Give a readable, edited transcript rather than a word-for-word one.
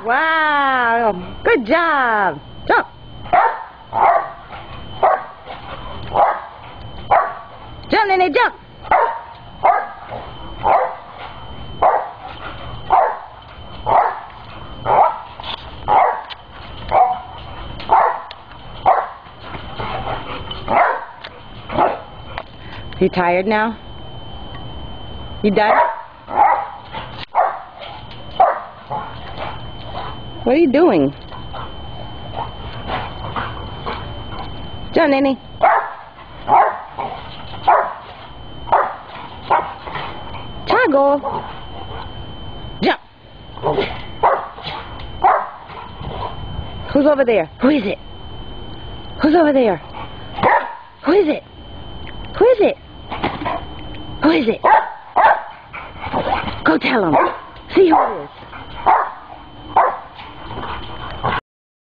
Wow. Good job. Jump. Jump, Nene, jump. You tired now? You done? What are you doing? Jump, Nene. Chago. Jump. Who's over there? Who is it? Who's over there? Who is it? Who is it? Who is it? Go tell him. See who it is.